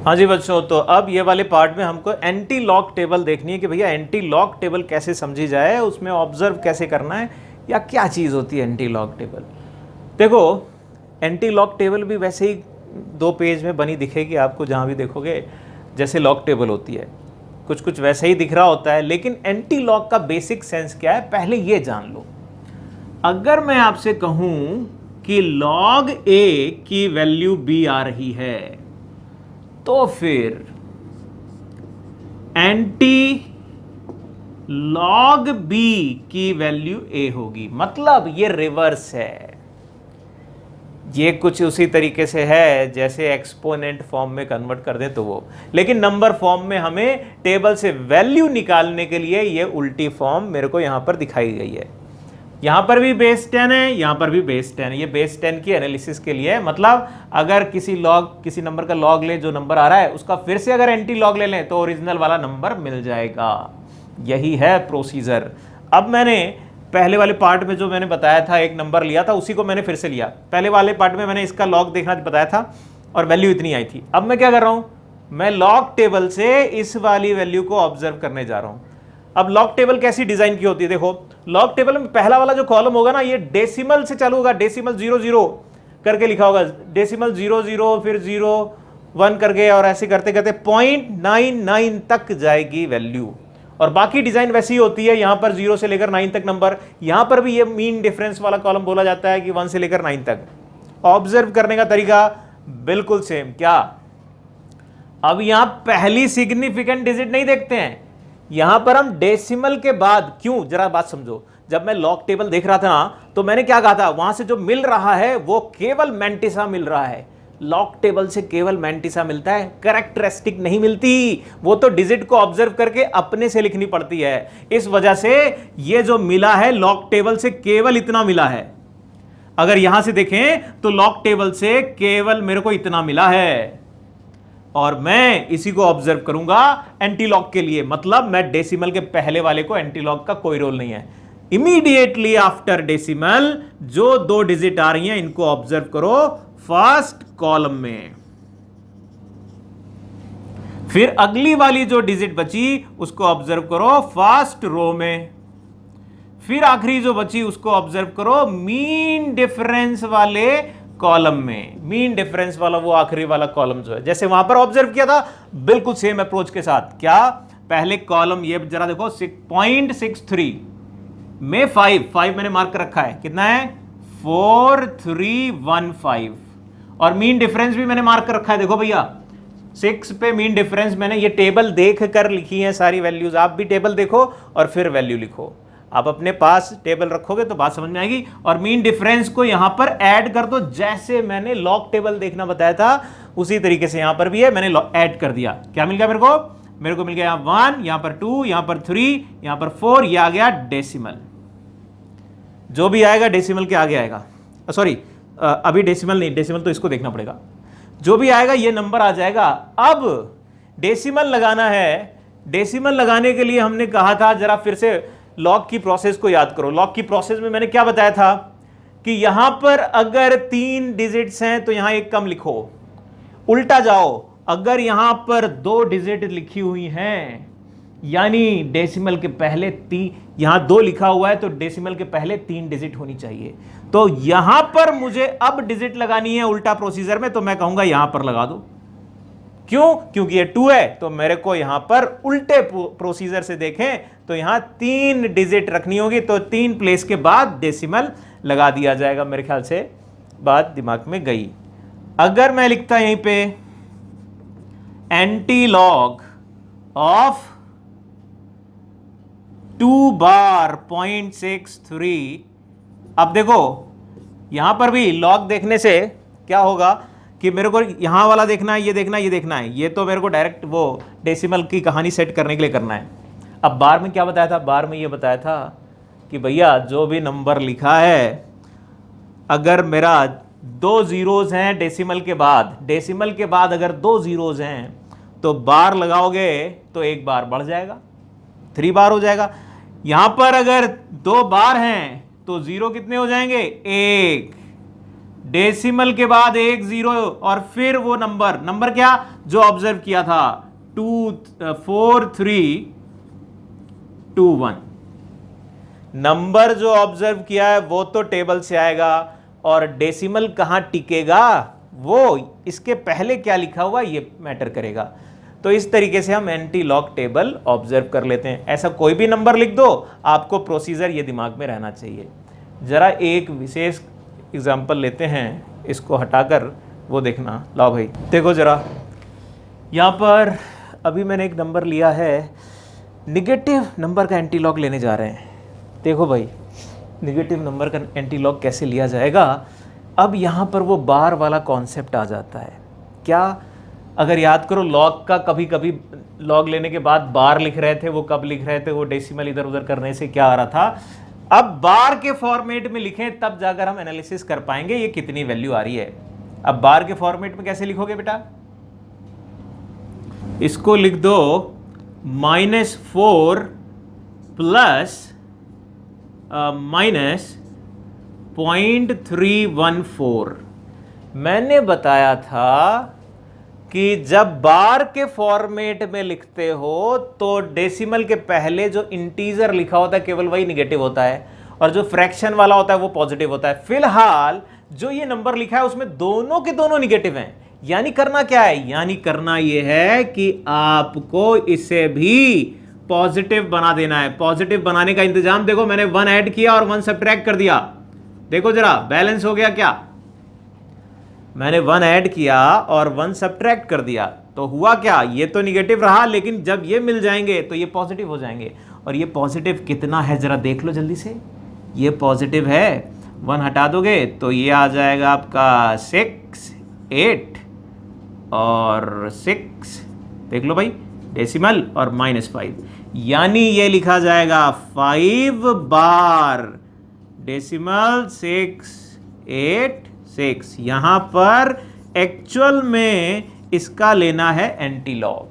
हाँ जी बच्चों, तो अब ये वाले पार्ट में हमको एंटी लॉक टेबल देखनी है कि भैया एंटी लॉक टेबल कैसे समझी जाए, उसमें ऑब्जर्व कैसे करना है या क्या चीज़ होती है एंटी लॉक टेबल। देखो, एंटी लॉक टेबल भी वैसे ही 2 पेज में बनी दिखेगी आपको, जहाँ भी देखोगे जैसे लॉक टेबल होती है, कुछ कुछ वैसे ही दिख रहा होता है। लेकिन एंटी लॉक का बेसिक सेंस क्या है, पहले ये जान लो। अगर मैं आपसे कहूँ कि log a की वैल्यू b आ रही है, तो फिर एंटी लॉग b की वैल्यू a होगी। मतलब ये रिवर्स है, ये कुछ उसी तरीके से है जैसे एक्सपोनेंट फॉर्म में कन्वर्ट कर दें तो वो, लेकिन नंबर फॉर्म में हमें टेबल से वैल्यू निकालने के लिए ये उल्टी फॉर्म मेरे को यहां पर दिखाई गई है। यहां पर भी बेस 10 है, यहां पर भी बेस 10 है। ये बेस 10 की एनालिसिस के लिए, मतलब अगर किसी नंबर का लॉग ले, जो नंबर आ रहा है उसका फिर से अगर एंटी लॉग ले लें तो ओरिजिनल वाला नंबर मिल जाएगा। यही है प्रोसीजर। अब मैंने पहले वाले पार्ट में जो मैंने बताया था, एक नंबर लिया था, उसी को मैंने फिर से लिया। पहले वाले पार्ट में मैंने इसका लॉग देखना बताया था और वैल्यू इतनी आई थी। अब मैं क्या कर रहा हूं, मैं लॉग टेबल से इस वाली वैल्यू को ऑब्जर्व करने जा रहा हूं। अब लॉग टेबल कैसी डिजाइन की होती है, देखो लॉग टेबल में पहला वाला जो कॉलम होगा ना, ये डेसिमल से चालू होगा, डेसिमल 00 करके लिखा होगा, डेसिमल 00 फिर 01 करके, और ऐसे करते करते 0.99 तक जाएगी वैल्यू। और बाकी डिजाइन वैसी होती है, यहां पर 0 से लेकर 9 तक नंबर। यहां पर भी ये मीन डिफरेंस वाला कॉलम बोला जाता है कि 1 से लेकर 9 तक। ऑब्जर्व करने का तरीका बिल्कुल सेम। क्या अब यहां पहली सिग्निफिकेंट डिजिट नहीं देखते हैं, यहां पर हम डेसिमल के बाद, क्यों जरा बात समझो। जब मैं लॉग टेबल देख रहा था ना, तो मैंने क्या कहा था, वहां से जो मिल रहा है वो केवल मैंटिसा मिल रहा है। लॉग टेबल से केवल मैंटिसा मिलता है, कैरेक्टरिस्टिक नहीं मिलती। वो तो डिजिट को ऑब्जर्व करके अपने से लिखनी पड़ती है। इस वजह से ये जो मिला है लॉग टेबल से केवल इतना मिला है। अगर यहां से देखें तो लॉग टेबल से केवल मेरे को इतना मिला है, और मैं इसी को ऑब्जर्व करूंगा एंटी लॉग के लिए। मतलब मैं डेसिमल के पहले वाले को, एंटी लॉग का कोई रोल नहीं है। इमीडिएटली आफ्टर डेसिमल जो 2 डिजिट आ रही हैं, इनको ऑब्जर्व करो फर्स्ट कॉलम में। फिर अगली वाली जो डिजिट बची उसको ऑब्जर्व करो फर्स्ट रो में। फिर आखिरी जो बची उसको ऑब्जर्व करो मीन डिफरेंस वाले कॉलम में। मीन डिफरेंस वाला वो आखिरी वाला कॉलम जो है, जैसे वहां पर ऑब्जर्व किया था, बिल्कुल सेम अप्रोच के साथ। क्या, पहले कॉलम ये जरा देखो, 0.63 में 5 मैंने मार्क कर रखा है, कितना है 4315। और मीन डिफरेंस भी मैंने मार्क कर रखा है, देखो भैया 6 पे मीन डिफरेंस। मैंने ये टेबल देख कर लिखी है सारी वैल्यूज। आप भी टेबल देखो और फिर वैल्यू लिखो। आप अपने पास टेबल रखोगे तो बात समझ में आएगी। और मीन डिफरेंस को यहां पर ऐड कर दो, जैसे मैंने लॉग टेबल देखना बताया था उसी तरीके से यहां पर भी है, मैंने ऐड कर दिया। क्या मिल गया मेरे को मिल गया यहां 1, यहां पर 2, यहां पर 3, यहां पर 4, ये आ गया डेसिमल। जो भी आएगा डेसिमल के आगे आएगा। सॉरी, अभी डेसिमल नहीं, डेसिमल तो इसको देखना पड़ेगा। जो भी आएगा ये नंबर आ जाएगा। अब डेसिमल लगाना है। डेसिमल लगाने के लिए हमने कहा था, जरा फिर से लॉग की प्रोसेस को याद करो। लॉग की प्रोसेस में मैंने क्या बताया था कि यहां पर अगर 3 डिजिट्स हैं तो यहां एक कम लिखो। उल्टा जाओ, अगर यहां पर 2 डिजिट लिखी हुई हैं, यानी डेसिमल के पहले 3, यहां 2 लिखा हुआ है तो डेसिमल के पहले 3 डिजिट होनी चाहिए। तो यहां पर मुझे अब डिजिट लगानी है उल्टा प्रोसीजर में, तो मैं कहूंगा यहां पर लगा दो। क्यों? क्योंकि ये 2 है, तो मेरे को यहां पर उल्टे प्रोसीजर से देखें तो यहां 3 डिजिट रखनी होगी, तो 3 प्लेस के बाद डेसिमल लगा दिया जाएगा। मेरे ख्याल से बात दिमाग में गई। अगर मैं लिखता यहीं पे एंटी लॉग ऑफ 2 बार 0.63, अब देखो यहां पर भी लॉग देखने से क्या होगा कि मेरे को यहां वाला देखना है, ये देखना है, ये देखना है। ये तो मेरे को डायरेक्ट वो डेसिमल की कहानी सेट करने के लिए करना है। अब बार में क्या बताया था, बार में ये बताया था कि भैया जो भी नंबर लिखा है, अगर मेरा 2 जीरोज हैं डेसिमल के बाद अगर 2 जीरोज हैं तो बार लगाओगे तो 1 बार बढ़ जाएगा, 3 बार हो जाएगा। यहां पर अगर 2 बार हैं तो 0 कितने हो जाएंगे, 1। डेसिमल के बाद एक जीरो और फिर वो नंबर क्या जो ऑब्जर्व किया था 24321। नंबर जो ऑब्जर्व किया है वो तो टेबल से आएगा और डेसिमल कहां टिकेगा वो इसके पहले क्या लिखा हुआ ये मैटर करेगा। तो इस तरीके से हम एंटी लॉग टेबल ऑब्जर्व कर लेते हैं। ऐसा कोई भी नंबर लिख दो, आपको प्रोसीजर ये दिमाग में रहना चाहिए। जरा एक विशेष एग्जाम्पल लेते हैं, इसको हटाकर वो देखना। लाओ भाई देखो जरा, यहाँ पर अभी मैंने एक नंबर लिया है, निगेटिव नंबर का एंटी लॉग लेने जा रहे हैं। देखो भाई निगेटिव नंबर का एंटी लॉग कैसे लिया जाएगा। अब यहाँ पर वो बार वाला कॉन्सेप्ट आ जाता है। क्या, अगर याद करो लॉग का कभी कभी लॉग लेने के बाद बार लिख रहे थे, वो कब लिख रहे थे, वो डेसिमल इधर उधर करने से क्या आ रहा था। अब बार के फॉर्मेट में लिखें तब जाकर हम एनालिसिस कर पाएंगे ये कितनी वैल्यू आ रही है। अब बार के फॉर्मेट में कैसे लिखोगे बेटा, इसको लिख दो -4 प्लस -0.314। मैंने बताया था कि जब बार के फॉर्मेट में लिखते हो तो डेसिमल के पहले जो इंटीजर लिखा होता है केवल वही निगेटिव होता है और जो फ्रैक्शन वाला होता है वो पॉजिटिव होता है। फिलहाल जो ये नंबर लिखा है उसमें दोनों के दोनों निगेटिव हैं। यानी करना क्या है, यानी करना ये है कि आपको इसे भी पॉजिटिव बना देना है। पॉजिटिव बनाने का इंतजाम देखो, मैंने 1 ऐड किया और 1 सब्ट्रैक्ट कर दिया। देखो जरा बैलेंस हो गया क्या, मैंने 1 ऐड किया और 1 सब्ट्रैक्ट कर दिया तो हुआ क्या, ये तो निगेटिव रहा लेकिन जब ये मिल जाएंगे तो ये पॉजिटिव हो जाएंगे। और ये पॉजिटिव कितना है जरा देख लो जल्दी से, ये पॉजिटिव है, 1 हटा दोगे तो ये आ जाएगा आपका 6 8 और 6, देख लो भाई डेसिमल और -5, यानी ये लिखा जाएगा 5 बार डेसिमल 6 8 6। यहां पर एक्चुअल में इसका लेना है एंटी लॉग।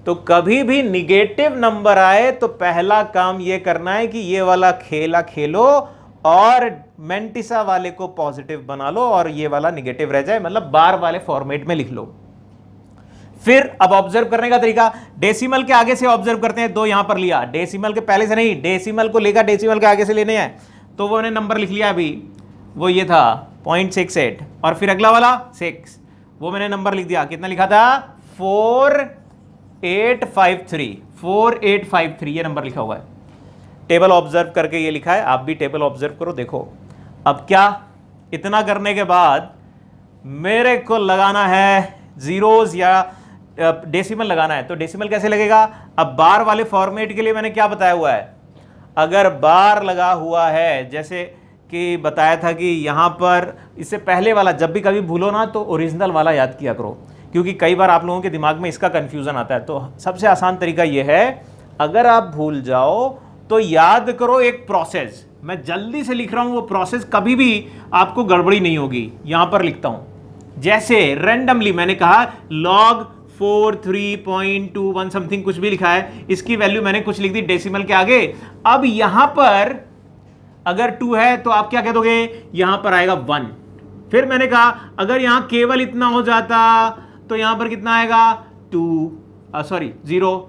तो कभी भी निगेटिव नंबर आए तो पहला काम यह करना है कि ये वाला खेला खेलो और मेंटिसा वाले को पॉजिटिव बना लो और ये वाला निगेटिव रह जाए, मतलब बार वाले फॉर्मेट में लिख लो। फिर अब ऑब्जर्व करने का तरीका, डेसिमल के आगे से ऑब्जर्व करते हैं। 2 यहां पर लिया, डेसिमल के पहले से नहीं, डेसिमल को लेकर डेसिमल के आगे से लेने हैं। तो वो मैंने नंबर लिख लिया अभी, वो ये था 0.68 और फिर अगला वाला 6, वो मैंने नंबर लिख दिया। कितना लिखा था 4853 ये नंबर लिखा हुआ है। टेबल ऑब्जर्व करके ये लिखा है, आप भी टेबल ऑब्जर्व करो। देखो अब क्या, इतना करने के बाद मेरे को लगाना है जीरोस या डेसिमल लगाना है। तो डेसिमल कैसे लगेगा, अब बार वाले फॉर्मेट के लिए मैंने क्या बताया हुआ है, अगर बार लगा हुआ है जैसे कि बताया था कि यहां पर इससे पहले वाला जब भी कभी भूलो ना तो ओरिजिनल वाला याद किया करो, क्योंकि कई बार आप लोगों के दिमाग में इसका कंफ्यूजन आता है। तो सबसे आसान तरीका यह है, अगर आप भूल जाओ तो याद करो एक प्रोसेस, मैं जल्दी से लिख रहा हूं, वो प्रोसेस कभी भी आपको गड़बड़ी नहीं होगी। यहां पर लिखता हूं, जैसे रैंडमली मैंने कहा log 43.21 समथिंग कुछ भी लिखा है, इसकी वैल्यू मैंने कुछ लिख दी डेसिमल के आगे। अब यहां पर अगर 2 है तो आप क्या कह दोगे, यहां पर आएगा 1। फिर मैंने कहा अगर यहां केवल इतना हो जाता तो यहां पर कितना आएगा 0,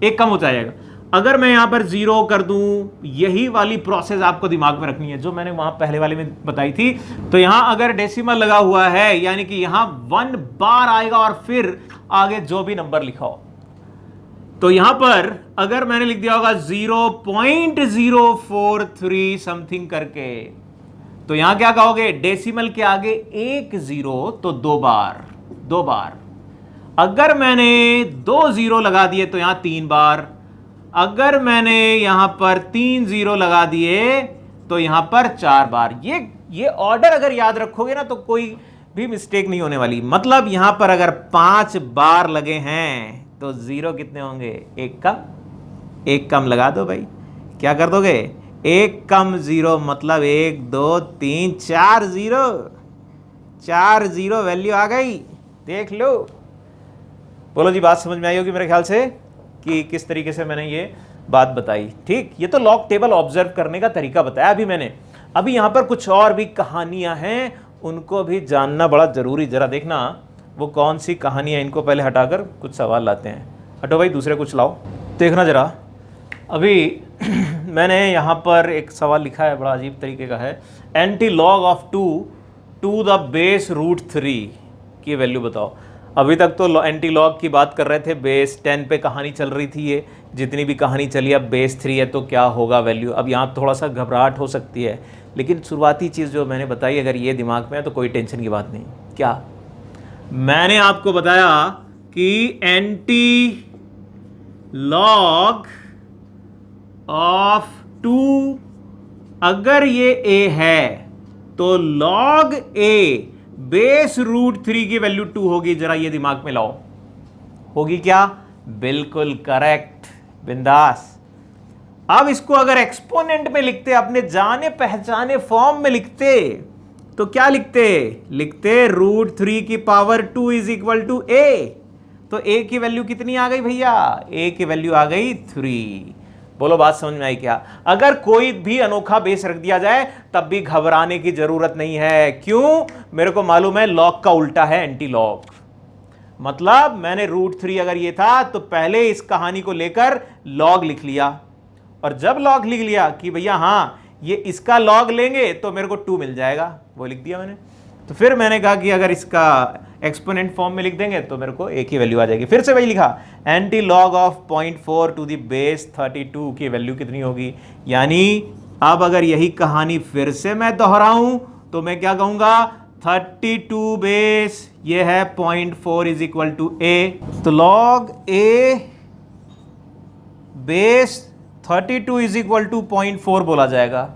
एक कम हो जाएगा। अगर मैं यहां पर 0 कर दूं, यही वाली प्रोसेस आपको दिमाग में रखनी है जो मैंने वहां पहले वाले में बताई थी। तो यहां अगर डेसिमल लगा हुआ है यानी कि यहां 1 बार आएगा और फिर आगे जो भी नंबर लिखा हो। तो यहां पर अगर मैंने लिख दिया होगा 0.043 समथिंग करके, तो यहां क्या कहोगे, डेसिमल के आगे 1 0 तो 2 बार। अगर मैंने 2 0 लगा दिए तो यहां 3 बार। अगर मैंने यहां पर 3 0 लगा दिए तो यहां पर 4 बार। ये ऑर्डर अगर याद रखोगे ना तो कोई भी मिस्टेक नहीं होने वाली। मतलब यहां पर अगर 5 बार लगे हैं तो 0 कितने होंगे, एक कम लगा दो भाई। क्या कर दोगे, 1 कम 0 मतलब 1 2 3 4 0 वैल्यू आ गई। देख लो, बोलो जी बात समझ में आई होगी मेरे ख्याल से कि किस तरीके से मैंने ये बात बताई। ठीक, ये तो लॉग टेबल ऑब्जर्व करने का तरीका बताया अभी मैंने। अभी यहां पर कुछ और भी कहानियां हैं, उनको भी जानना बड़ा जरूरी। जरा देखना वो कौन सी कहानियां, इनको पहले हटाकर कुछ सवाल लाते हैं। हटो भाई, दूसरे कुछ लाओ। देखना जरा, अभी मैंने यहाँ पर एक सवाल लिखा है, बड़ा अजीब तरीके का है। Antilog of 2 to the base root 3 की वैल्यू बताओ। अभी तक तो एंटी लॉग की बात कर रहे थे, बेस 10 पे कहानी चल रही थी, ये जितनी भी कहानी चली, अब बेस 3 है तो क्या होगा वैल्यू। अब यहाँ थोड़ा सा घबराहट हो सकती है, लेकिन शुरुआती चीज़ जो मैंने बताई, अगर ये दिमाग में है तो कोई टेंशन की बात नहीं। क्या मैंने आपको बताया कि एंटी लॉग ऑफ 2, अगर ये a है तो log a बेस रूट 3 की वैल्यू 2 होगी। जरा ये दिमाग में लाओ, होगी क्या? बिल्कुल करेक्ट, बिंदास। अब इसको अगर एक्सपोनेंट में लिखते, अपने जाने पहचाने फॉर्म में लिखते, तो क्या लिखते रूट 3 की power 2 is equal to a। तो a की वैल्यू कितनी आ गई भैया? a की वैल्यू आ गई 3। बोलो बात समझ में आई क्या? अगर कोई भी अनोखा बेस रख दिया जाए तब भी घबराने की जरूरत नहीं है। क्यों? मेरे को मालूम है लॉग का उल्टा है एंटी लॉग। मतलब मैंने रूट 3 अगर ये था तो पहले इस कहानी को लेकर लॉग लिख लिया, और जब लॉग लिख लिया कि भैया हाँ ये इसका लॉग लेंगे तो मेरे को 2 मिल जाएगा, वो लिख दिया मैंने। तो फिर मैंने कहा कि अगर इसका एक्सपोनेंट फॉर्म में लिख देंगे तो मेरे को एक ही वैल्यू आ जाएगी। फिर से वही लिखा, antilog of 0.4 to the base 32 की वैल्यू कितनी होगी। यानी अब अगर यही कहानी फिर से मैं दोहराऊं तो मैं क्या कहूंगा? 32 बेस ये है 0.4 इज इक्वल टू a। तो log a base 32 is equal to 0.4 बोला जाएगा।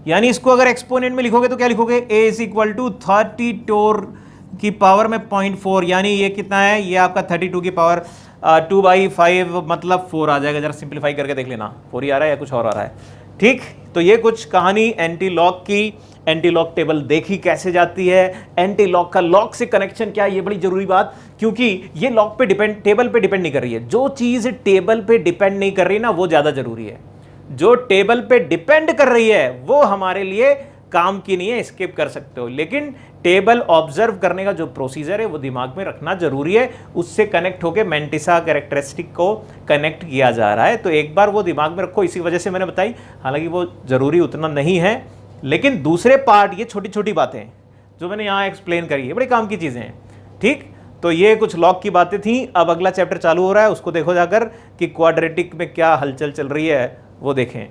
यानी इसको अगर एक्सपोनेंट में लिखोगे तो क्या लिखोगे? a इज इक्वल टू 32 की पावर में 0.4, यानी ये कितना है? ये आपका 32 की पावर 2/5 मतलब 4 आ जाएगा। जरा सिंप्लीफाई करके देख लेना, 4 ही आ रहा है या कुछ और आ रहा है। ठीक, तो ये कुछ कहानी एंटी लॉग की। एंटी लॉग टेबल देखी कैसे जाती है, एंटी लॉग का लॉग से कनेक्शन क्या है, ये बड़ी जरूरी बात, क्योंकि ये लॉग पे डिपेंड, टेबल पे डिपेंड नहीं कर रही है। जो चीज टेबल पे डिपेंड नहीं कर रही ना, वो ज्यादा जरूरी है। जो टेबल पे डिपेंड कर रही है वो हमारे लिए काम की नहीं है, स्किप कर सकते हो। लेकिन टेबल ऑब्जर्व करने का जो प्रोसीजर है वो दिमाग में रखना जरूरी है। उससे कनेक्ट होकर मेंटिसा कैरेक्टरिस्टिक को कनेक्ट किया जा रहा है, तो एक बार वो दिमाग में रखो। इसी वजह से मैंने बताई, हालांकि वो जरूरी उतना नहीं है, लेकिन दूसरे पार्ट, ये छोटी छोटी बातें जो मैंने यहाँ एक्सप्लेन करी है, बड़े काम की चीजें हैं। ठीक, तो ये कुछ लॉग की बातें थी। अब अगला चैप्टर चालू हो रहा है, उसको देखो जाकर कि क्वाड्रेटिक में क्या हलचल चल रही है, वो देखें।